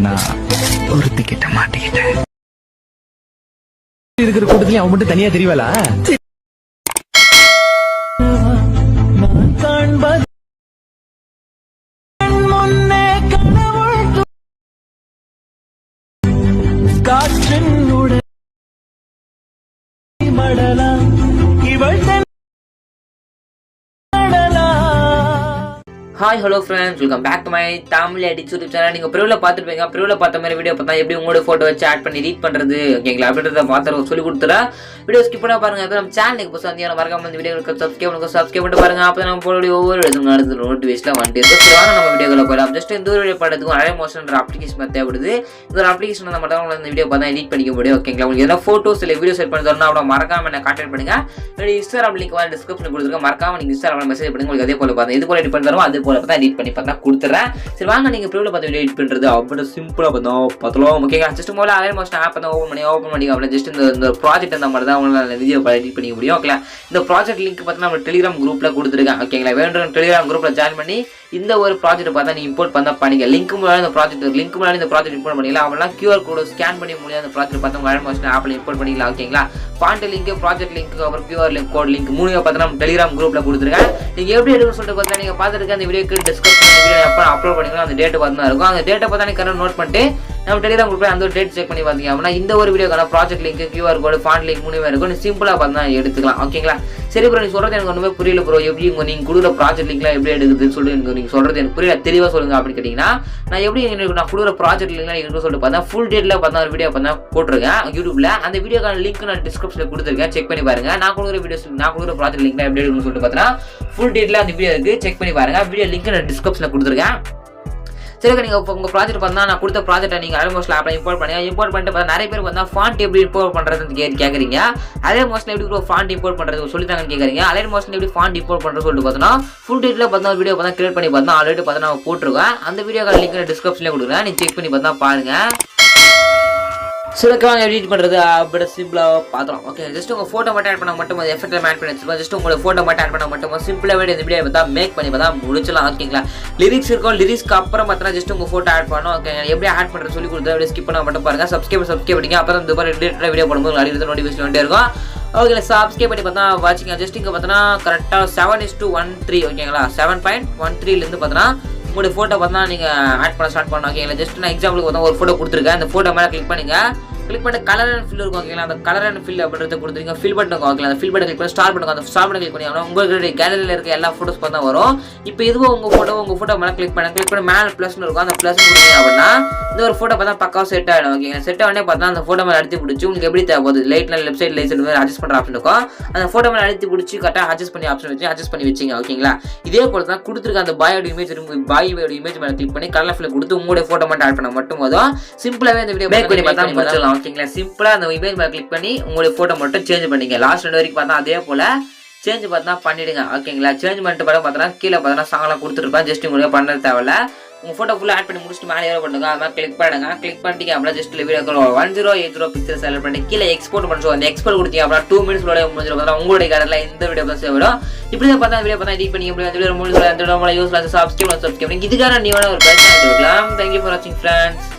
நான் ஒருத்திக்கிட்ட மாட்டிக்கிட்டேன். இருக்கிற கூட்டத்துல அவன் மட்டும் தனியா தெரியவலா? Hi, hello friends, welcome back to my Tamil YouTube channel. நீங்க ப்ரிவ்யூல பாத்துருப்பீங்க. ப்ரிவ்யூல பார்த்த மாதிரி வீடியோ பார்த்தா எப்படி உங்களோட போட்டோ வச்சு ஆட் பண்ணி எடிட் பண்றது ஓகேங்களா அப்படின்றத பாத்து சொல்லி கொடுத்துறா. வீடியோ ஸ்கிப் பண்ணா பாருங்க. அப்ப நம்ம சேனலுக்கு புதுசா வந்தீங்கன்னா மறக்காம இந்த வீடியோக்கு சப்ஸ்கிரைப் பண்ணிட்டு பாருங்க. அப்ப நம்ம போடுற ஒவ்வொரு வீடியோவும் அடுத்த நோட்டிஃபிகேஷன்ல வந்துட்டே இருக்கும். வாங்க நம்ம வீடியோக்குள்ள போலாம். ஜஸ்ட் இந்த வீடியோ பண்றதுக்கு Alight மோஷன்ன்ற அப்ளிகேஷன் தேவைப்படுது. இந்த அப்ளிகேஷன் நம்ம மட்டும் இந்த வீடியோ பார்த்தா எடிட் பண்ணிக்க முடியும் ஓகேங்களா. உங்களுக்கு ஏதாவது போட்டோஸ் இல்ல வீடியோ செட் பண்ணி தரணும் அப்படினா மறக்காம என்ன கான்டாக்ட் பண்ணுங்க. என்னோட Instagram லிங்க் வந்து டிஸ்கிரிப்ஷன்ல கொடுத்துருக்கேன். மறக்காம நீங்க Instagramல மெசேஜ் பண்ணுங்க. உங்களுக்கு அதே போல பாருங்க. இது போல எடிட் பண்ணி தரோம். அதே போல பார்த்தா எடிட் பண்ணி கொடுத்துறேன். சரி வாங்க நீங்க ப்ரிவ்யூல பார்த்த வீடியோ எடிட் பண்றது அவ்வளவு சிம்பிளா பார்த்தோம் ஓகேங்களா. ஜஸ்ட் முதல்ல Alight மோஷன் ஆப் வந்து ஓபன் பண்ணி அப்படி ஜஸ்ட் இந்த ப்ராஜெக்ட் அந்த மாதிரி தான் உங்களால வீடியோ எடிட் பண்ணிக்க முடியும் ஓகேங்களா. இந்த ப்ராஜெக்ட் லிங்க் பார்த்தா நம்ம Telegram குரூப்ல கொடுத்துருக்கேன் ஓகேங்களா. வேற Telegram குரூப்ல ஜாயின் பண்ணி இந்த ஒரு ப்ராஜெக்ட் பார்த்தா நீங்க இம்போர்ட் பண்ணா பண்ணிக்க. லிங்க் மூலமா இந்த ப்ராஜெக்ட் இம்போர்ட் பண்ணிக்கலாம். அவெல்லாம் QR கோட் ஸ்கேன் பண்ணி முடியும் அந்த ப்ராஜெக்ட் பார்த்தா Alight மோஷன் ஆப்ல இம்போர்ட் பண்ணிக்கலாம் ஓகேங்களா. ஃபாண்ட் லிங்க், ப்ராஜெக்ட் லிங்க், அப்புறம் QR லிங்க், கோட் லிங்க் மூணுமே பார்த்தா நம்ம Telegram குரூப்ல கொடுத்துருக்கேன். நீங்க எப்படி எடுக்கணும்னு சொல்லிட்டு பார்த்தா நீங்க பார்த்துருக்க அந்த வீடியோக்கு டிஸ்கிரிப்ஷன் வீடியோ எப்போ அப்லோட் பண்ணிக்கலாம் அந்த டேட் பார்த்தா இருக்கும். அந்த டேட்டை பார்த்தா நீங்க கரெக்டாக நோட் பண்ணிட்டு நம்ம Telegram குரூப்ல அந்த ஒரு டேட் செக் பண்ணி பார்த்தீங்க அப்படின்னா இந்த ஒரு வீடியோக்கான project link, QR code, font link மூணுமே இருக்கும். நீ சிம்பிளா பார்த்தா எடுத்துக்கலாம் ஓகேங்களா. சரி ப்ரோ, நீ சொல்றது எனக்கு ஒண்ணுமே புரியல ப்ரோ. எப்படி நீங்க கொடுக்குற ப்ராஜெக்ட் லிங்க்லாம் எப்படி எடுக்குதுன்னு சொல்லிட்டு நீங்க சொல்றது எனக்கு புரியல, தெளிவா சொல்லுங்க அப்படின்னு கேட்டீங்கன்னா நான் எப்படி நான் கொடுக்குற ப்ராஜெக்ட் லிங்க்லாம் எடுக்க சொல்லிட்டு பார்த்தா ஃபுல் டேட்ல பார்த்தா ஒரு வீடியோ பார்த்தா போட்டிருக்கேன் யூடியூப்ல. அந்த வீடியோக்கான லிங்க் நான் டிஸ்கிரிப்ஷன்ல கொடுத்துருக்கேன், செக் பண்ணி பாருங்க. நான் கொடுக்குற ப்ராஜெக்ட் லிங்க்லாம் எப்படி எடுக்கணும்னு சொல்லிட்டு பார்த்தா ஃபுல் டேட்ல அந்த வீடியோ இருக்கு, செக் பண்ணி பாருங்க. வீடியோ லிங்க் நான் டிஸ்கிரிப்ஷன்ல கொடுத்துருக்கேன். சரி, நீங்க உங்க ப்ராஜெக்ட் பார்த்தா நான் கொடுத்த ப்ராஜெக்ட்டை நீங்க Alight மோஷன் ஆப்ல இம்போர்ட் பண்ணிட்டு பார்த்தா நிறைய பேர் பார்த்தா ஃபாண்ட் எப்படி இம்போர்ட் பண்றதுன்னு கேக்குறீங்க. Alight மோஷன் எப்படி ஃபாண்ட் இம்போர்ட் பண்றது சொல்லித்தாங்கன்னு கேக்குறீங்க. Alight மோஷன் எப்படி ஃபாண்ட் இம்போர்ட் பண்றது சொல்லிட்டு பார்த்தா ஃபுல் டீடைலா பார்த்தா வீடியோ பார்த்தா கிரியேட் பண்ணி பார்த்தா ஆல்ரெடி பார்த்தா நான் போட்டுருக்கேன். அந்த வீடியோக்கான லிங்க் டிஸ்கிரிப்ஷன்ல கொடுக்குறேன், நீங்க செக் பண்ணி பார்த்தா பாருங்க. சிலக்காக எடிட் பண்ணுறது அப்படி சிம்பிளாக பார்த்துலாம் ஓகே. ஜஸ்ட் உங்கள் ஃபோட்டோ மட்டும் ஆட் பண்ண மட்டும் எஃபெக்ட் ஆட் பண்ணி வச்சுருப்போம். ஜஸ்ட் உங்களை ஃபோட்டோ மட்டும் ஆட் பண்ண மட்டும் சிம்பிளாக இந்த வீடியோ பார்த்தா மேக் பண்ணி பார்த்தா முடிச்சலாம் ஓகேங்களா. லிரிக்ஸ் இருக்கும், லிரிக்ஸ்க்கு அப்புறம் பார்த்தா ஜஸ்ட் உங்கள் ஃபோட்டோ ஆட் பண்ணணும் ஓகே. எப்படி ஆட் பண்ணுறது சொல்லி கொடுத்தா அப்படியே ஸ்கிப் பண்ண மட்டும் பாருங்கள். சப்ஸ்கிரைப் பண்ணிங்க. அப்புறம் இந்த மாதிரி ரிலேட்டடாக வீடியோ போடும்போது நிறைய நோட்டிஃபிகேஷன் வந்துட்டே இருக்கும் ஓகே. சப்ஸ்கிரைப் பண்ணி பார்த்தா வாட்சிங்க. ஜஸ்ட் இங்கே பார்த்தோன்னா கரெக்டாக 7:13 ஓகேங்களா. 7.13லேருந்து பார்த்தோன்னா உங்களுடைய ஃபோட்டோ பார்த்தா நீங்கள் ஆட் பண்ண ஸ்டார்ட் பண்ணணும் ஓகேங்களா. ஜஸ்ட் நான் எக்ஸாம்பிளுக்கு பார்த்தா ஒரு ஃபோட்டோ கொடுத்துருக்கேன். அந்த ஃபோட்டோ மேலே கிளிக் பண்ணிங்க. கிளிக் பண்ணி கலர் அண்ட் ஃபில் இருக்கும் ஓகேங்களா. அந்த கலர் அண்ட் ஃபில் அப்படின்றத கொடுத்துருங்க. ஃபில் பட்டன் ஓகேங்களா. அந்த ஃபில் பட்டன் கிளிக் பண்ணி ஸ்டார் பண்ணுங்க. அந்த ஸ்டார் பட்டன் கிளிக் பண்ணி உங்களுக்கு கேலரியில் இருக்க எல்லா ஃபோட்டோஸ் பார்த்தா வரும். இப்போ இதுவும் உங்கள் ஃபோட்டோ மேலே கிளிக் பண்ணி மேலே ப்ளஸ்னு இருக்கும். அந்த ப்ளஸ் கொடுத்தீங்க அப்படின்னா இந்த ஒரு ஃபோட்டோ பார்த்தா பக்காவாக செட் ஆகிடும் ஓகேங்களா. செட் ஆனே பார்த்தா அந்த ஃபோட்டோ மேலே அழுத்தி பிடிச்சி உங்களுக்கு எப்படி தேவைப்படுது லைட்ல left side light side adjust பண்ணுற ஆப்ஷன் இருக்கும். அந்த ஃபோட்டோ மேலே அழுத்தி பிடிச்சி கரெக்டாக அட்ஜஸ்ட் பண்ணி வச்சிங்க ஓகேங்களா. இதே போல தான் கொடுத்துருக்க அந்த பாயோட இமேஜ் மேலே கிளிக் பண்ணி கலர் ஃபில் கொடுத்து உங்களுடைய ஃபோட்டோ மட்டும் ஆட் பண்ண மட்டும் போதும். சிம்பிளாகவே இந்த வீடியோ மேக் பண்ணி பார்த்தா முடிச்சிடலாம் ஓகேங்களா. சிம்பிளா அந்த இமேஜ் மேல கிளிக் பண்ணி உங்களுடைய போட்டோ மட்டும் சேஞ்ச் பண்ணிங்க. லாஸ்ட் 2 வரைக்கும் பார்த்தா அதே போல சேஞ்ச் பார்த்தா பண்ணிடுங்க ஓகேங்களா. சேஞ்ச் பண்ணிட்டு பார்த்தா கீழே பார்த்தா சாங்லாம் கொடுத்துருப்பேன். ஜஸ்ட் உங்களுக்கு பண்ண தேவையில்ல. உங்க போட்டோ ஃபுல்லா ஆட் பண்ணி முடிச்சுட்டு மேலே ஏற பண்ணுங்க. அது மாதிரி கிளிக் பண்ணுங்க. கிளிக் பண்ணிட்டீங்க அப்படின்னா ஜஸ்ட் வீடியோ 1080 பிக்சல் செலக்ட் பண்ணி கீழே எக்ஸ்போர்ட் பண்ணுவோம். அந்த எக்ஸ்போர்ட் கொடுத்தீங்க அப்படின்னா 2 மினிட்ஸ் முடிஞ்சிடும். உங்களுடைய கேரளா இந்த வீடியோ தான் சேவிடும். இப்படி பார்த்தா வீடியோ பார்த்தா எடிட் பண்ணி எப்படி வீடியோ முடிஞ்சு யூஸ் சப்ஸ்கிரைப் இதுக்கான நீ வேணா ஒரு பிரச்சனை எடுத்துக்கலாம். தேங்க்யூ ஃபார் வாட்சிங் ஃப்ரெண்ட்ஸ்.